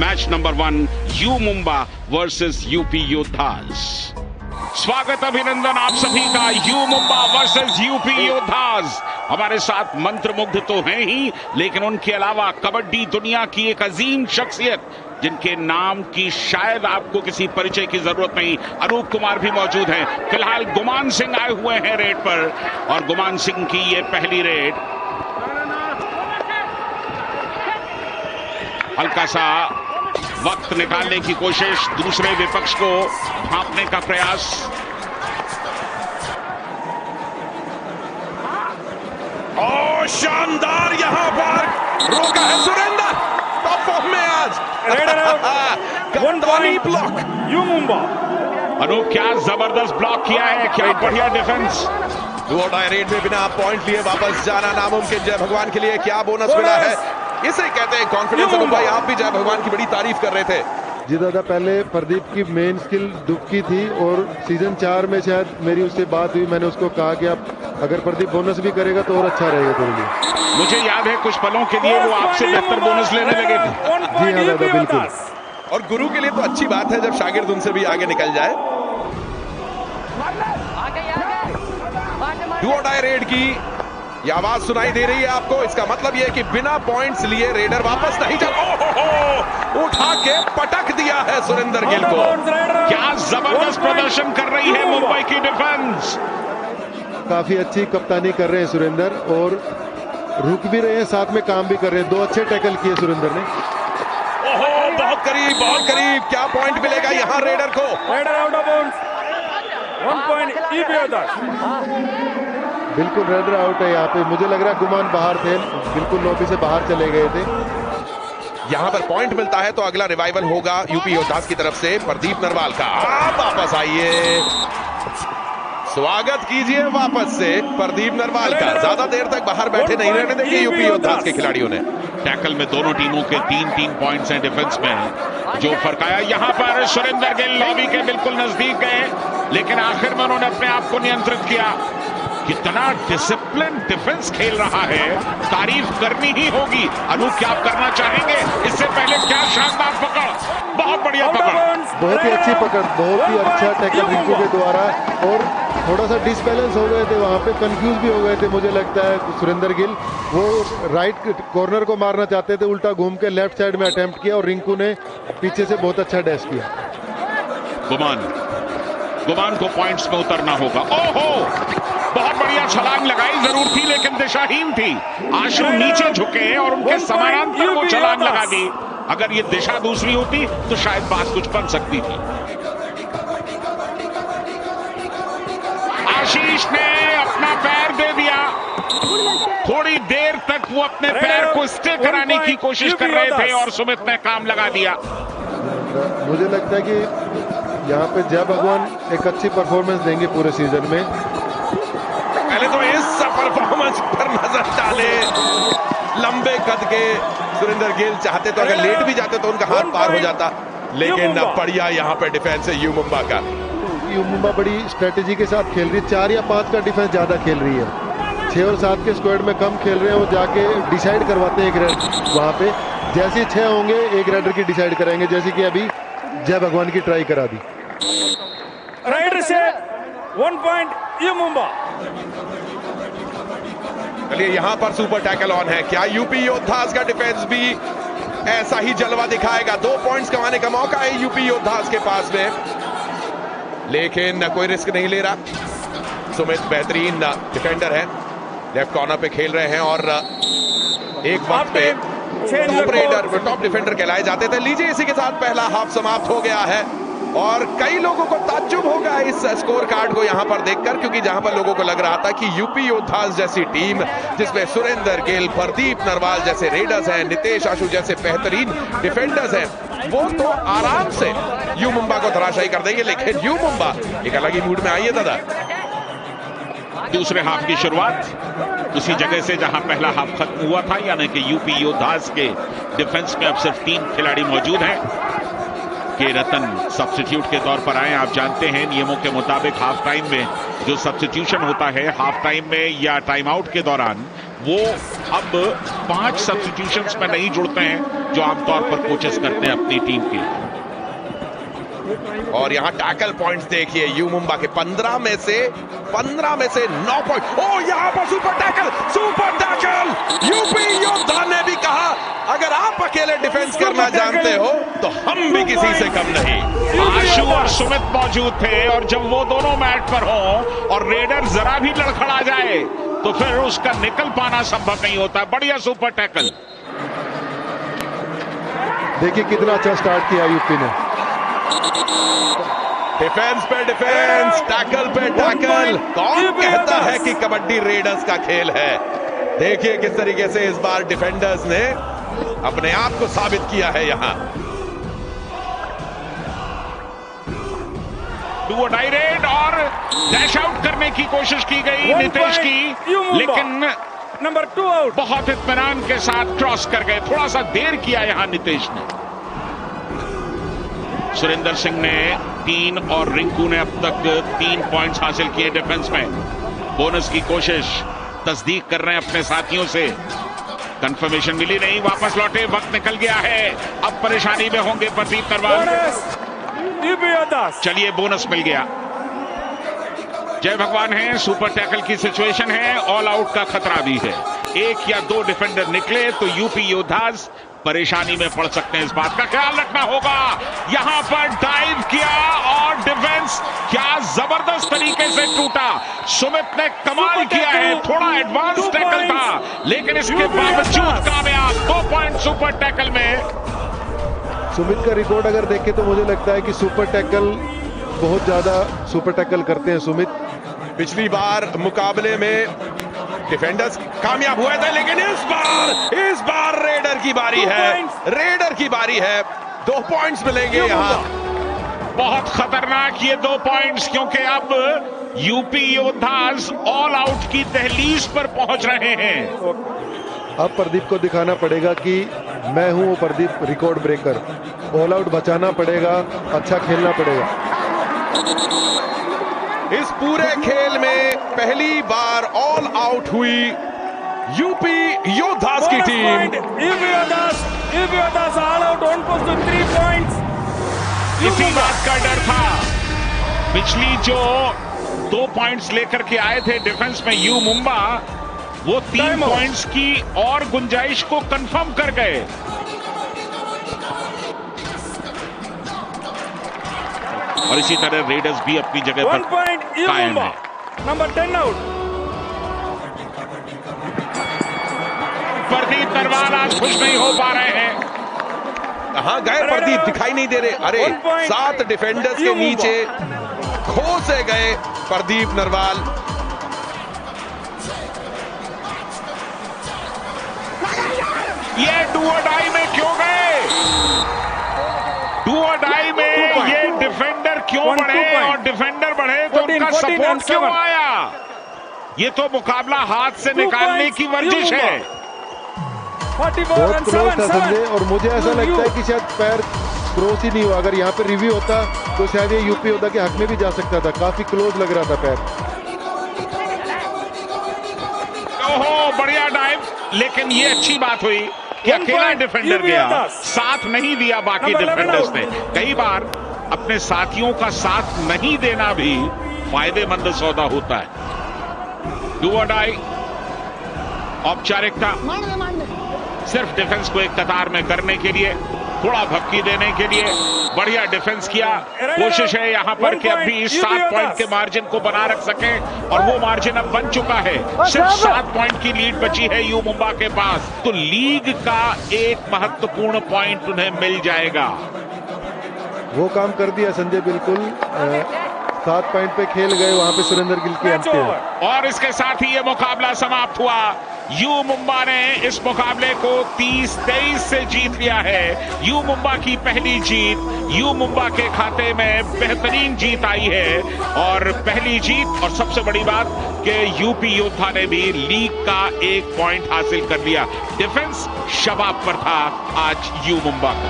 Match number 1 U Mumba versus UP Yoddhas. स्वागत अभिनंदन आप सभी का U Mumba versus UP Yoddhas. हमारे साथ मंत्रमुग्ध तो हैं ही, लेकिन उनके अलावा कबड्डी दुनिया की एक अजीम शख्सियत जिनके नाम की शायद आपको किसी परिचय की जरूरत नहीं, अनूप कुमार भी मौजूद हैं। फिलहाल गुमान सिंह आए हुए हैं रेड पर और गुमान सिंह की ये पहली रेड। हल्का सा वक्त निकालने की कोशिश, दूसरे विपक्ष को भांपने का प्रयास। और शानदार यहां पर रोका है सुरेंद्र, टॉप फॉर्म में आज। कप्तानी ब्लॉक यू मुंबा। अनूप क्या जबरदस्त ब्लॉक किया है, क्या बढ़िया डिफेंस। रेड में बिना पॉइंट लिए वापस जाना नामुमकिन। जय भगवान के लिए क्या बोनस मिला है, इसे कहते हैं कॉन्फिडेंस। अनूप भाई, आप भी जय भगवान की बड़ी तारीफ कर रहे थे। जी दादा, पहले प्रदीप की मेन स्किल दुबकी थी और सीजन 4 में शायद मेरी उससे बात हुई, मैंने उसको कहा कि अब अगर प्रदीप बोनस भी करेगा तो और अच्छा रहेगा तेरे लिए। मुझे याद है कुछ पलों के लिए वो आपसे बेहतर बोनस लेने लगे थे। जी हाँ दादा, बिल्कुल। और गुरु के लिए तो अच्छी बात है जब शागिर्द उनसे भी आगे निकल जाए। डू और डाई रेड की ये आवाज सुनाई दे रही है आपको, इसका मतलब यह है कि बिना पॉइंट्स लिए रेडर वापस नहीं जा। उठा के पटक दिया है सुरेंद्र गिल को। क्या जबरदस्त प्रदर्शन कर रही है मुंबई की डिफेंस। काफी अच्छी कप्तानी कर रहे हैं सुरेंद्र और रुक भी रहे हैं, साथ में काम भी कर रहे हैं। 2 अच्छे टैकल किए सुरेंद्र ने। ओहो, बहुत करीब, बहुत करीब। क्या पॉइंट मिलेगा यहां रेडर को? Raider out of bounds, 1 point UP Yoddhas. बिल्कुल रेडर आउट है यहाँ पे। मुझे लग रहा है गुमान बाहर थे, बिल्कुल लॉबी से बाहर चले गए थे। यहां पर पॉइंट मिलता है तो अगला रिवाइवल होगा यूपी योद्धास की तरफ से प्रदीप नरवाल का। आप वापस आइए, स्वागत कीजिए वापस से प्रदीप नरवाल का। ज्यादा देर तक बाहर बैठे नहीं रहने देंगे यूपी योद्धास के खिलाड़ियों ने। टैकल में दोनों टीमों के 3-3 पॉइंट्स हैं डिफेंस में। जो फरकाया यहां पर सुरेंद्र गिल लॉबी के बिल्कुल नजदीक गए, लेकिन आखिर में उन्होंने अपने आप को नियंत्रित किया। कितना डिसिप्लिन डिफेंस खेल रहा है, तारीफ करनी ही होगी। अनूप क्या आप करना चाहेंगे? इससे पहले क्या शानदार पकड़, बहुत बढ़िया पकड़, बहुत ही अच्छी पकड़, बहुत ही अच्छा टैकल रिंकू के द्वारा। और थोड़ा सा डिसबैलेंस हो गए थे वहां पे, कंफ्यूज भी हो गए थे। मुझे लगता है सुरेंद्र गिल वो राइट कॉर्नर को मारना चाहते थे, उल्टा घूम के लेफ्ट साइड में अटेम्प्ट किया और रिंकू ने पीछे से बहुत अच्छा डैश किया। गुमान को पॉइंट्स में उतरना होगा। ओहो, बहुत बढ़िया छलांग लगाई, जरूर थी लेकिन दिशाहीन थी। आशु नीचे झुके और उनके समानांतर वो छलांग लगा दी। अगर ये दिशा दूसरी होती तो शायद बात कुछ बन सकती थी। आशीष ने अपना पैर दे दिया। थोड़ी देर तक वो अपने पैर को स्टे कराने की कोशिश कर रहे थे और सुमित ने काम लगा दिया। मुझे लगता है कि यहाँ पे जय भगवान एक अच्छी परफॉर्मेंस देंगे पूरे सीजन में। पहले तो इस परफॉर्मेंस पर नजर डाले। लंबे कद के सुरेंद्र गिल चाहते तो अगर लेट भी जाते तो उनका हाथ पार हो जाता, लेकिन बढ़िया यहाँ पे डिफेंस है यू मुंबा का। यू मुंबा बड़ी स्ट्रेटेजी के साथ खेल रही है। 4 या 5 का डिफेंस ज्यादा खेल रही है, 6 और 7 के स्क्वाड में कम खेल रहे हैं। वो जाके डिसाइड करवाते हैं एक रेड वहां पे। जैसे 6 होंगे एक रेडर की डिसाइड कराएंगे, जैसे कि अभी जय भगवान की ट्राई करा दी। राइडर से 1 पॉइंट यू मुंबा। चलिए यहां पर सुपर टैकल ऑन है। क्या यूपी योद्धास का डिफेंस भी ऐसा ही जलवा दिखाएगा? 2 पॉइंट्स कमाने का मौका है यूपी योद्धास के पास में, लेकिन कोई रिस्क नहीं ले रहा। सुमित बेहतरीन डिफेंडर है, लेफ्ट कॉर्नर पे खेल रहे हैं और एक वक्त पे टॉप डिफेंडर कहलाए जाते थे। लीजिए, इसी के साथ पहला हाफ समाप्त हो गया है और कई लोगों को ताज्जुब होगा इस स्कोर कार्ड को यहां पर देखकर, क्योंकि जहां पर लोगों को लग रहा था कि यूपी योद्धास जैसी टीम जिसमें सुरेंद्र गिल, प्रदीप नरवाल जैसे रेडर्स हैं, नितेश आशु जैसे बेहतरीन डिफेंडर्स हैं, वो तो आराम से यू मुंबा को धराशायी कर देंगे। लेकिन यू मुंबा एक अलग ही मूड में आई है दादा। दूसरे हाफ की शुरुआत उसी जगह से जहां पहला हाफ खत्म हुआ था, यानी कि यूपी योद्धास के डिफेंस में अब सिर्फ 3 खिलाड़ी मौजूद हैं। के रतन सब्स्टिट्यूट के तौर पर आए। आप जानते हैं नियमों के मुताबिक हाफ टाइम में जो सब्स्टिट्यूशन होता है हाफ टाइम में या टाइम आउट के दौरान, वो अब 5 सब्स्टिट्यूशंस में नहीं जुड़ते हैं जो आमतौर पर कोचेस करते हैं अपनी टीम के। और यहां टैकल पॉइंट्स देखिए, यू मुंबा के 15 में से 9 पॉइंट। ओ यहां पर सुपर टैकल यूपी योद्धा ने भी कहा अगर आप अकेले डिफेंस करना जानते हो तो हम भी किसी से कम नहीं। आशु और सुमित मौजूद थे और जब वो दोनों मैट पर हों और रेडर जरा भी लड़खड़ा जाए तो फिर उसका निकल पाना संभव नहीं होता। बढ़िया सुपर टैकल। देखिए कितना अच्छा स्टार्ट किया यूपी ने। डिफेंस पे डिफेंस, टैकल पे टैकल। कौन कहता है कि कबड्डी रेडर्स का खेल है? देखिए किस तरीके से इस बार डिफेंडर्स ने अपने आप को साबित किया है यहां। डू डाई रेड और डैश आउट करने की कोशिश की गई नितेश की, लेकिन नंबर 2 आउट। बहुत इत्मीनान के साथ क्रॉस कर गए। थोड़ा सा देर किया यहां नितेश ने। सुरेंद्र सिंह ने 3 और रिंकू ने अब तक 3 पॉइंट्स हासिल किए डिफेंस में। बोनस की कोशिश, तस्दीक कर रहे हैं अपने साथियों से। कंफर्मेशन मिली नहीं, वापस लौटे, वक्त निकल गया है। अब परेशानी में होंगे प्रदीप नरवाल। चलिए बोनस मिल गया। जय भगवान है, सुपर टैकल की सिचुएशन है, ऑल आउट का खतरा भी है। 1 या 2 डिफेंडर निकले तो यूपी योद्धास परेशानी में पड़ सकते हैं। इस बात का ख्याल रखना होगा। यहां पर डाइव किया और डिफेंस क्या जबरदस्त तरीके से टूटा। सुमित ने कमाल किया है, थोड़ा एडवांस टैकल था लेकिन इसके बावजूद कामयाब। 2 पॉइंट सुपर टैकल में। सुमित का रिकॉर्ड अगर देखें तो मुझे लगता है कि सुपर टैकल बहुत ज्यादा सुपर टैकल करते हैं सुमित। पिछली बार मुकाबले में डिफेंडर्स कामयाब हुए थे लेकिन इस बार रेडर की बारी है। 2 पॉइंट्स मिलेंगे यहां। बहुत खतरनाक ये 2 पॉइंट्स, क्योंकि अब यूपी योद्धास ऑल आउट की दहलीज पर पहुंच रहे हैं। अब प्रदीप को दिखाना पड़ेगा कि मैं हूं वो Pradeep record breaker. All out बचाना पड़ेगा, अच्छा खेलना पड़ेगा। इस पूरे खेल में पहली बार ऑल आउट हुई यूपी योद्धास की team. UP योद्धास all out on post 3 points. इसी बात का डर था। पिछली जो 2 पॉइंट्स लेकर के आए थे डिफेंस में यू मुंबा, वो 3 पॉइंट्स की और गुंजाइश को कंफर्म कर गए। और इसी तरह रेडर्स भी अपनी जगह पर कायम है। Number 10 out. प्रदीप नरवाल आज खुश नहीं हो पा रहे हैं। कहां गए प्रदीप? दिखाई नहीं दे रहे। अरे 7 डिफेंडर्स के नीचे खो से गए प्रदीप नरवाल। ये डू और डाई में क्यों गए? डू और डाई में ये डिफेंडर क्यों बढ़े? और डिफेंडर बढ़े तो उनका सपोर्ट क्यों आया? ये तो मुकाबला हाथ से निकालने की वर्जिश है। बहुत क्लोज था संजय, और मुझे ऐसा लगता है कि शायद पैर क्रॉस ही नहीं हुआ। अगर यहाँ पे रिव्यू होता तो शायद ये यूपी योद्धा के हक में भी जा सकता था। काफी क्लोज लग रहा था पैर। ओहो, बढ़िया डाइव, लेकिन ये अच्छी बात हुई कि अकेला डिफेंडर गया, साथ नहीं दिया बाकी डिफेंडर्स ने। कई बार अपने साथियों का साथ नहीं देना भी फायदेमंद सौदा होता है। डू और डाई, औपचारिकता सिर्फ डिफेंस को एक कतार में करने के लिए, थोड़ा भपकी देने के लिए। बढ़िया डिफेंस किया। कोशिश है यहां पर कि अभी 7 पॉइंट के मार्जिन को बना रख सकें, और वो मार्जिन अब बन चुका है। सिर्फ 7 पॉइंट की लीड बची है यू मुंबा के पास, तो लीग का एक महत्वपूर्ण पॉइंट उन्हें मिल जाएगा। वो काम कर दिया संजय, बिल्कुल 7 पॉइंट पे खेल गए वहां पे सुरेंद्र गिल की अंत। और इसके साथ ही ये मुकाबला समाप्त हुआ। यू मुंबा ने इस मुकाबले को 30-23 से जीत लिया है। यू मुंबा की पहली जीत, यू मुंबा के खाते में बेहतरीन जीत आई है, और पहली जीत, और सबसे बड़ी बात कि यूपी योद्धा ने भी लीग का 1 पॉइंट हासिल कर लिया। डिफेंस शबाब पर था आज यू मुंबा का।